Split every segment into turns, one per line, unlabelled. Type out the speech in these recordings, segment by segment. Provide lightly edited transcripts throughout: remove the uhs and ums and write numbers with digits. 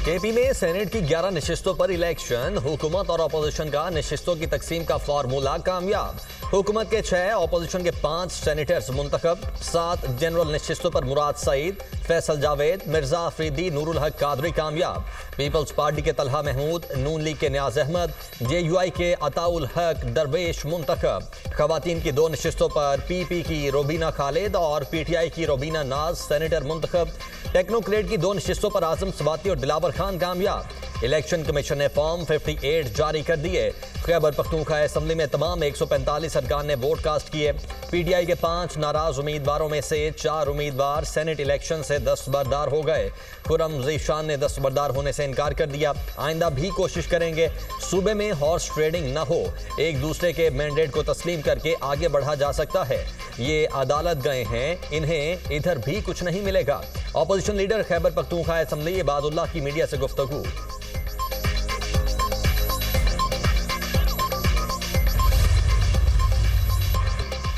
KP में senate की 11 नशिस्तों पर इलेक्शन, हुकूमत और अपोजिशन का नशिस्तों की तकसीम का फार्मूला कामयाब। हुकूमत के 6, अपोजिशन के 5 सेनेटर्स मुंतखब। 7 जनरल नशिस्तों पर मुराद सईद, फैसल जावेद, मिर्जा अफरीदी, नूरुल हक कादरी कामयाब। पीपल्स पार्टी के तलहा महमूद, नून लीग के न्याज अहमद, JUI के अताउल हक दरवेश मुंतखब। खवातीन की 2 नशिस्तों पर PP की रोबीना खालिद और PTI की रोबीना नाज सेनेटर मुंतखब। टेक्नोक्रेट की 2 नशिस्तों पर आजम सवाती और दिलावर खान कामयाब। इलेक्शन कमीशन ने फॉर्म 58 जारी कर दिए। खैबर पख्तूनख्वा असेंबली में तमाम 145 अरकान ने वोट कास्ट किए। PTI के 5 नाराज उम्मीदवारों में से 4 उम्मीदवार सेनेट इलेक्शन से दस्तबरदार हो गए। खुर्रम ज़ीशान ने दस्तबरदार होने से इनकार कर दिया। आइंदा भी कोशिश करेंगे सूबे में हॉर्स ट्रेडिंग न हो, एक दूसरे के मैंडेट को तस्लीम करके आगे बढ़ा जा सकता है। ये अदालत गए हैं, इन्हें इधर भी कुछ नहीं मिलेगा। Opposition leader Khyber Pakhtunkhwa assembly Ibadullah की मीडिया से गुफ्तगू।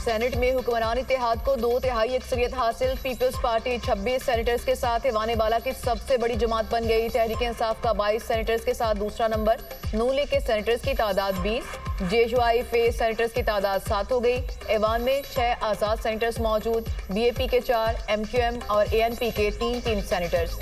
सेनेट में हुक्मरान इत्तेहाद को 2/3 अक्सरियत हासिल। पीपल्स पार्टी 26 सेनेटर्स के साथ ऐवान बाला की सबसे बड़ी जमात बन गई। तहरीक इंसाफ का 22 सेनेटर्स के साथ दूसरा नंबर। नून लीग के सेनेटर्स की तादाद 20। JUI फेज सेनेटर्स की तादाद 7 हो गई। ऐवान में 6 आज़ाद सेनेटर्स मौजूद। BAP के 4, MQM और ANP के 3 सेनेटर्स।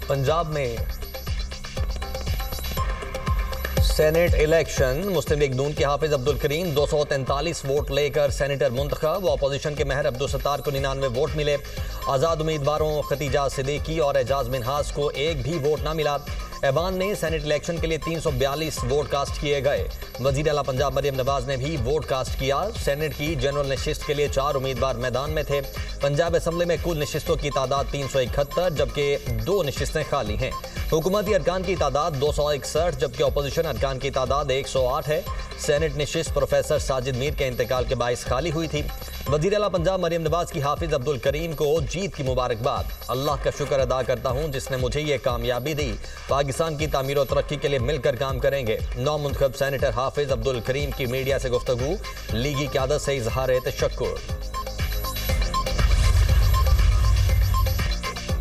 पंजाब में सेनेट इलेक्शन, मुस्लिम लीग नून के हाफिज अब्दुल करीम 243 वोट लेकर सेनेटर मुंतखब। अपोजिशन के महर अब्दुल सत्तार को 99 वोट मिले। आज़ाद उम्मीदवारों खतीजा सिद्दीकी और एजाज मिनहास को एक भी वोट ना मिला। ऐवान में सेनेट इलेक्शन के लिए 342 वोट कास्ट किए गए। वज़ीर आला पंजाब मरियम नवाज ने भी वोट कास्ट किया। सेनेट की जनरल नशिस्त के लिए 4 उम्मीदवार मैदान में थे। पंजाब असम्बली में कुल नशिस्तों की तादाद 371, जबकि 2 नशिस्तें खाली हैं। हुकूमती अरकान की तादाद 261, जबकि अपोजिशन अरकान की तादाद 108 है। सेनेट नशिस्त प्रोफेसर साजिद मीर के इंतकाल के बाइस खाली हुई थी। वज़ीर आला पंजाब मरियम नवाज की हाफिज अब्दुल करीम को जीत की मुबारकबाद। अल्लाह का शुक्र अदा करता हूँ जिसने मुझे ये कामयाबी दी। पाकिस्तान की तामीर और तरक्की के लिए मिलकर काम करेंगे। नौमुंतखब सेनेटर हाफिज अब्दुल करीम की मीडिया से गुफ्तगू। लीगी क़यादत से इजहार तशक्कुर।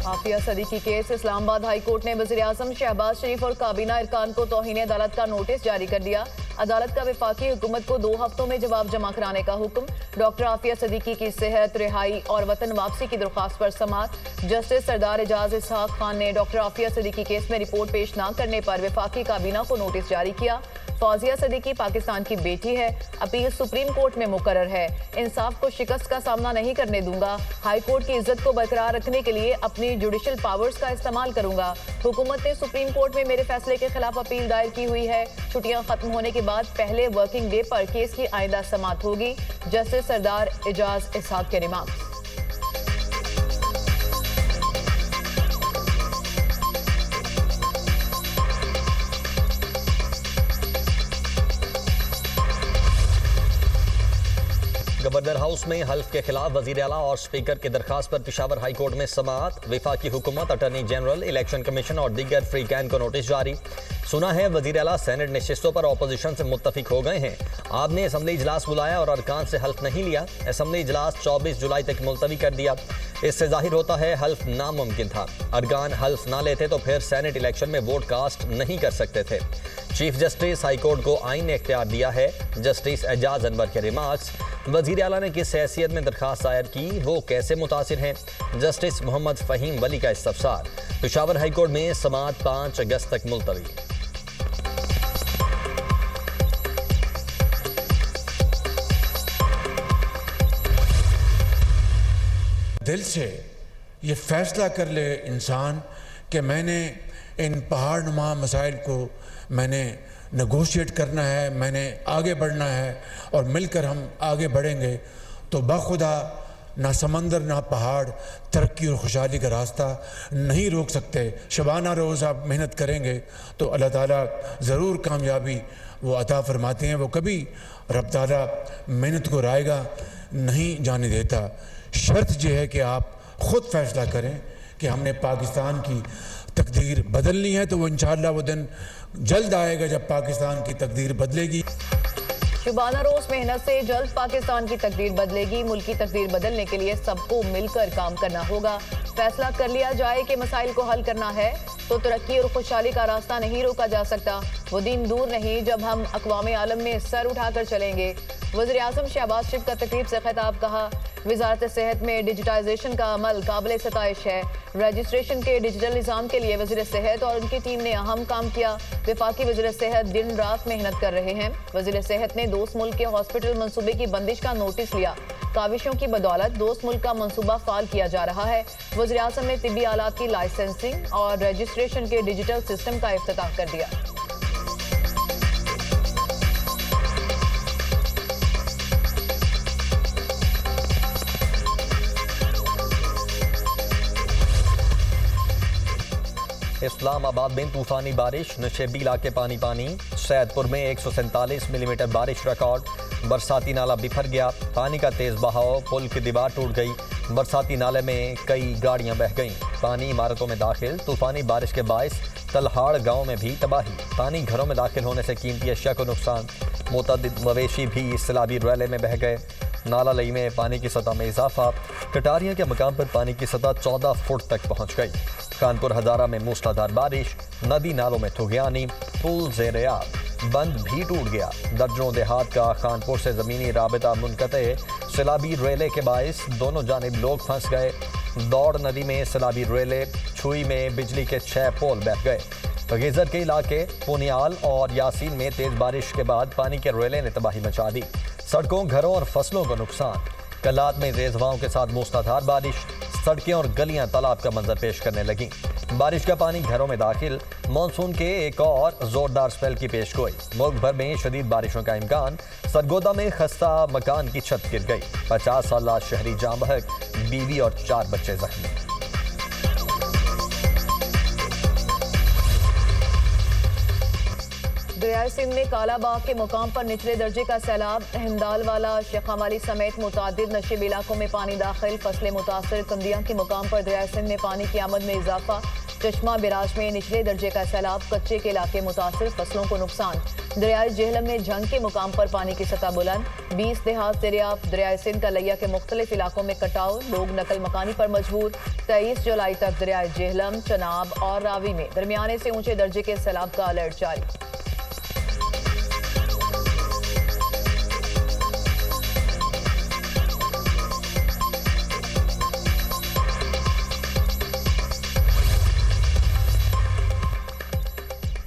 Aafia Siddiqui case, Islamabad high court ने वज़ीर आज़म शहबाज शरीफ और काबीना अरकान को तौहीन अदालत का नोटिस जारी कर दिया। अदालत का वफाकी हुकूमत को 2 हफ्तों में जवाब जमा कराने का हुक्म। डॉक्टर आफिया सदीकी की सेहत, रिहाई और वतन वापसी की दरख्वास्त पर समात। जस्टिस सरदार एजाज इसहाक खान ने डॉक्टर आफिया सदीकी केस में रिपोर्ट पेश न करने पर वफाकी काबीना को नोटिस जारी किया। फौजिया सदीकी पाकिस्तान की बेटी है। अपील सुप्रीम कोर्ट में मुकर्रर है। इंसाफ को शिकस्त का सामना नहीं करने दूंगा। हाई कोर्ट की इज्जत को बरकरार रखने के लिए अपनी जुडिशल पावर्स का इस्तेमाल करूंगा। हुकूमत ने सुप्रीम कोर्ट में मेरे फैसले के खिलाफ अपील दायर की हुई है। छुट्टियां खत्म होने के बाद पहले वर्किंग डे पर केस की आइंदा समाअत होगी। जस्टिस सरदार एजाज इसहाक के रिमार्क्स।
गवर्नर हाउस में हल्फ के खिलाफ वजीर आला और स्पीकर की दरखास्त पर पेशावर हाई कोर्ट में समाअत। वफाकी हुकूमत, अटॉर्नी जनरल, इलेक्शन कमीशन और दीगर फ्री कैन को नोटिस जारी। सुना है वजीर आला सेनेट नशिस्तों पर अपोजिशन से मुत्तफिक हो गए हैं। आपने असम्बली इजलास बुलाया और अरकान से हल्फ नहीं लिया। असम्बली इजलास 24 जुलाई तक मुलतवी कर दिया। इससे जाहिर होता है हल्फ नामुमकिन था। अरकान हल्फ ना लेते तो फिर सेनेट इलेक्शन में वोट कास्ट नहीं कर सकते थे। चीफ जस्टिस हाई कोर्ट को आइन ने इख्तियार दिया है। जस्टिस एजाज अनवर के रिमार्क्स। वजीर आला ने किस हैसियत में दरखास्त दायर की, वो कैसे मुतासिर हैं। जस्टिस मोहम्मद फ़हीम वली का इस्तफसार। पेशावर हाई कोर्ट में समाअत 5 अगस्त तक मुलतवी।
दिल से ये फैसला कर ले इंसान कि मैंने इन पहाड़ नुमा मसाइल को मैंने नेगोशिएट करना है, मैंने आगे बढ़ना है और मिलकर हम आगे बढ़ेंगे तो बखुदा ना समंदर ना पहाड़ तरक्की और खुशहाली का रास्ता नहीं रोक सकते। शबाना रोज़ आप मेहनत करेंगे तो अल्लाह ताला ज़रूर कामयाबी वो अता फरमाते हैं। वो कभी रब ताला मेहनत को रायगा नहीं जाने देता। शर्त यह है कि आप ख़ुद फैसला करें कि हमने पाकिस्तान की तकदीर बदलनी है तो वो इंशाअल्लाह वो दिन जल्द आएगा जब पाकिस्तान की तकदीर बदलेगी।
शुबाना रोज मेहनत से जल्द पाकिस्तान की तकदीर बदलेगी। मुल्क की तकदीर बदलने के लिए सबको मिलकर काम करना होगा। फैसला कर लिया जाए कि मसाइल को हल करना है तो तरक्की और खुशहाली का रास्ता नहीं रोका जा सकता। वो दिन दूर नहीं जब हम अक़वाम आलम में सर उठाकर चलेंगे। वज़ीर आज़म शहबाज शरीफ का तकरीब से खिताब। कहा, वजारत सेहत में डिजिटाइजेशन का अमल काबिल सताइश है। रजिस्ट्रेशन के डिजिटल निज़ाम के लिए वज़ीर सेहत और उनकी टीम ने अहम काम किया। वफाकी वज़ीर सेहत दिन रात मेहनत कर रहे हैं। वज़ीर सेहत ने दोस्त मुल्क के हॉस्पिटल मनसूबे की बंदिश का नोटिस लिया। काविशों की बदौलत दोस्त मुल्क का मनसूबा फाल किया जा रहा है। वज़ीर आज़म ने तिब्बी आलात की लाइसेंसिंग और रजिस्ट्रेशन के डिजिटल सिस्टम का इफ्तिताह कर दिया।
इस्लामाबाद में तूफानी बारिश, नशेबी इलाके पानी पानी। सैदपुर में 147 मिलीमीटर बारिश रिकॉर्ड। बरसाती नाला बिफर गया, पानी का तेज बहाव, पुल की दीवार टूट गई। बरसाती नाले में कई गाड़ियां बह गईं। पानी इमारतों में दाखिल। तूफानी बारिश के बायस तलहाड़ गांव में भी तबाही। पानी घरों में दाखिल होने से कीमती अशिया को नुकसान। मुतअद्दिद मवेशी भी सैलाबी रैले में बह गए। नाला लई में पानी की सतह में इजाफा। कटारिया के मकाम पर पानी की सतह 14 फुट तक पहुंच गई। कानपुर हजारा में मूसलाधार बारिश, नदी नालों में ठुगियानी, पुल ज़ेर-ए-आब। बंद भी टूट गया। दर्जनों देहात का खानपुर से ज़मीनी राबिता मुनक़ते। सैलाबी रेले के बायस दोनों जानिब लोग फंस गए। दौड़ नदी में सैलाबी रेले, छुई में बिजली के 6 पोल बह गए। गीजर के इलाके पुनियाल और यासीन में तेज बारिश के बाद पानी के रेले ने तबाही मचा दी। सड़कों, घरों और फसलों को नुकसान। कलात में तेज हवाओं के साथ मूसलाधार बारिश। सड़कें और गलियां तालाब का मंजर पेश करने लगी। बारिश का पानी घरों में दाखिल। मानसून के एक और जोरदार स्पेल की पेशगोई। मुल्क भर में शदीद बारिशों का इम्कान। सरगोदा में खस्ता मकान की छत गिर गई। 50 साल शहरी जाम बहक, बीवी और 4 बच्चे जख्मी।
दरियाई सिंध में कालाबाग के मुकाम पर निचले दर्जे का सैलाब। हिमदालवाला, शेखावाली समेत मुतादिद नशीब इलाकों में पानी दाखिल। फसलें मुतासर। कंदियां के मुकाम पर दरियाई सिंध में पानी की आमद में इजाफा। चश्मा बिराज में निचले दर्जे का सैलाब। कच्चे के इलाके मुतासर, फसलों को नुकसान। दरियाई जेहलम में झंग के मुकाम पर पानी की सतह बुलंद। 20 देहात दरियाफ्त। दरियाई सिंध का लैया के मुख्तलिफ इलाकों में कटाव, लोग नकल मकानी पर मजबूर। 23 जुलाई तक दरियाई जेहलम, चनाब और रावी में दरमियाने से ऊंचे दर्जे के सैलाब का अलर्ट जारी।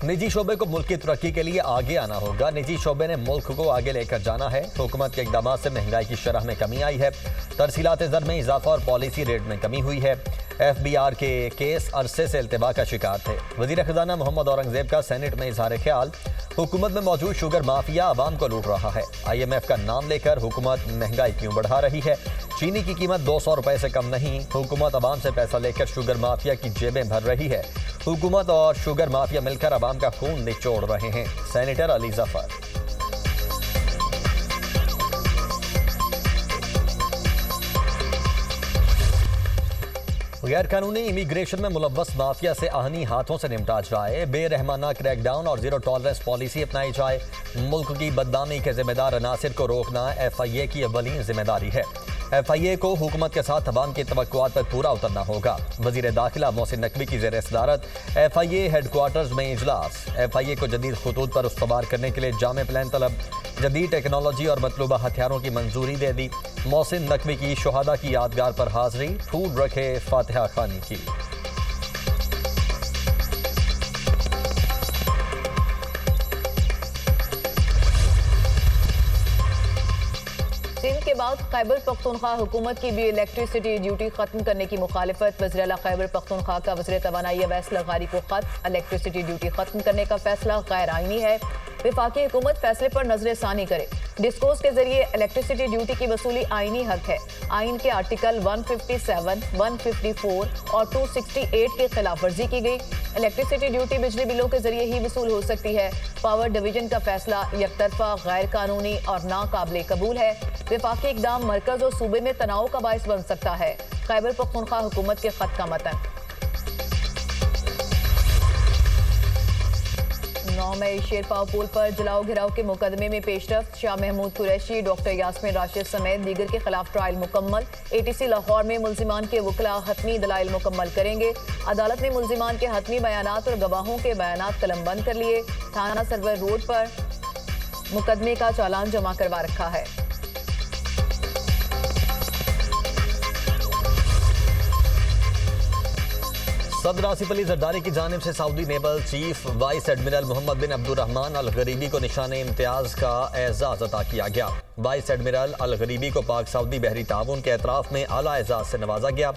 निजी शोबे को मुल्क की तरक्की के लिए आगे आना होगा। निजी शोबे ने मुल्क को आगे लेकर जाना है। हुकूमत के इक़दाम से महंगाई की शरह में कमी आई है। तरसीलात ज़र में इजाफा और पॉलिसी रेट में कमी हुई है। FBR के केस अरसे से इल्तिबा का शिकार थे। वज़ीर ख़ज़ाना मोहम्मद औरंगज़ेब का सेनेट में इजहार ख्याल। हुकूमत में मौजूद शुगर माफिया आवाम को लूट रहा है। IMF का नाम लेकर हुकूमत महंगाई क्यों बढ़ा रही है। चीनी की कीमत 200 रुपए से कम नहीं। हुकूमत आवाम से पैसा लेकर शुगर माफिया की जेबें भर रही है। हुकूमत और शुगर माफिया मिलकर आवाम का खून निचोड़ रहे हैं। सेनेटर अली जफर। गैर कानूनी इमिग्रेशन में मुलव्वस माफिया से आहनी हाथों से निपटा जाए। बेरहमाना क्रैकडाउन और जीरो टॉलरेंस पॉलिसी अपनाई जाए। मुल्क की बदनामी के जिम्मेदार अनासिर को रोकना FIA की अव्वलीन जिम्मेदारी है। FIA को हुकूमत के साथ अवाम की तवक्कुआत पर पूरा उतरना होगा। वज़ीर दाखिला मोहसिन नकवी की ज़ेर सदारत FIA हेडक्वार्टर्स में इजलास। FIA को जदीद खतूत पर उस्तवार करने के लिए जामे प्लान तलब। जदीद टेक्नोलॉजी और मतलूबा हथियारों की मंजूरी दे दी। मोहसिन नकवी की शहादा की यादगार पर हाजिरी। फूड रखे फातिहा खानी की।
सिंध के बाद खैबर पख्तूनख्वा हुकूमत की भी इलेक्ट्रिसिटी ड्यूटी खत्म करने की मुखालिफत। वज़ीर आला खैबर पख्तूनख्वा का वज़ीर तवानाई अवैस लगारी को खत। इलेक्ट्रिसिटी ड्यूटी खत्म करने का फैसला गैर आईनी है। वफाकी हुकूमत फैसले पर नजरसानी करे। डिस्कोस के जरिए इलेक्ट्रिसिटी ड्यूटी की वसूली आईनी हक है। आइन के आर्टिकल 157, 154 और 268 की खिलाफ वर्जी की गई। इलेक्ट्रिसिटी ड्यूटी बिजली बिलों के जरिए ही वसूल हो सकती है। पावर डिवीजन का फैसला यकतरफा, गैर कानूनी और नाकाबिले कबूल है। वफाकी इकदाम मरकज और सूबे में तनाव का बायस बन सकता है। खैबर पख्तूनख्वा हुकूमत के खत का मतन। गांव में शेरपाव पुल पर जलाओ घिराव के मुकदमे में पेशरफ। शाह महमूद कुरैशी, डॉक्टर यास्मीन राशिद समेत दीगर के खिलाफ ट्रायल मुकम्मल। एटीसी लाहौर में मुल्जिमान के वकला हतमी दलाइल मुकम्मल करेंगे। अदालत ने मुल्जिमान के हतमी बयानात और गवाहों के बयानात कलमबंद कर लिए। थाना सरवर रोड पर मुकदमे का चालान जमा करवा रखा है।
सदर आसिफ अली जरदारी की जानिब से Saudi naval chief vice admiral Mohammed bin Abdulrahman al Gharibi को निशान इम्तियाज का एजाज अता किया गया। वाइस एडमिरल अल गरीबी को पाक सऊदी बहरी ताउन के एतराफ़ में आला एजाज से नवाजा गया।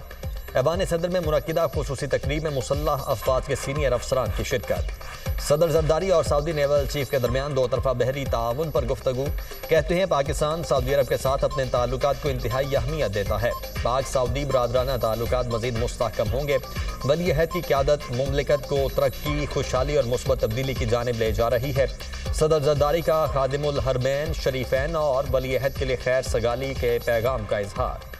ऐवान सदर में मुनक्किदा खुसूसी तकरीब में मुसल्लह अफवाज के सीनियर अफसरान की शिरकत। सदर जरदारी और सऊदी नेवल चीफ के दरमियान दो तरफा बहरी ताउन पर गुफ्तगू। कहते हैं पाकिस्तान सऊदी अरब के साथ अपने ताल्लुकात को इंतहाई अहमियत देता है। पाक सऊदी बरादराना ताल्लुकात मजीद मुस्तहकम होंगे। वली अहद की क़यादत मुमलिकत को तरक्की, खुशहाली और मुस्बत तब्दीली की जानिब ले जा रही है। सदर जरदारी का खादिमुल हरमैन शरीफैन और वली अहद के लिए खैर सगाली के पैगाम का इजहार।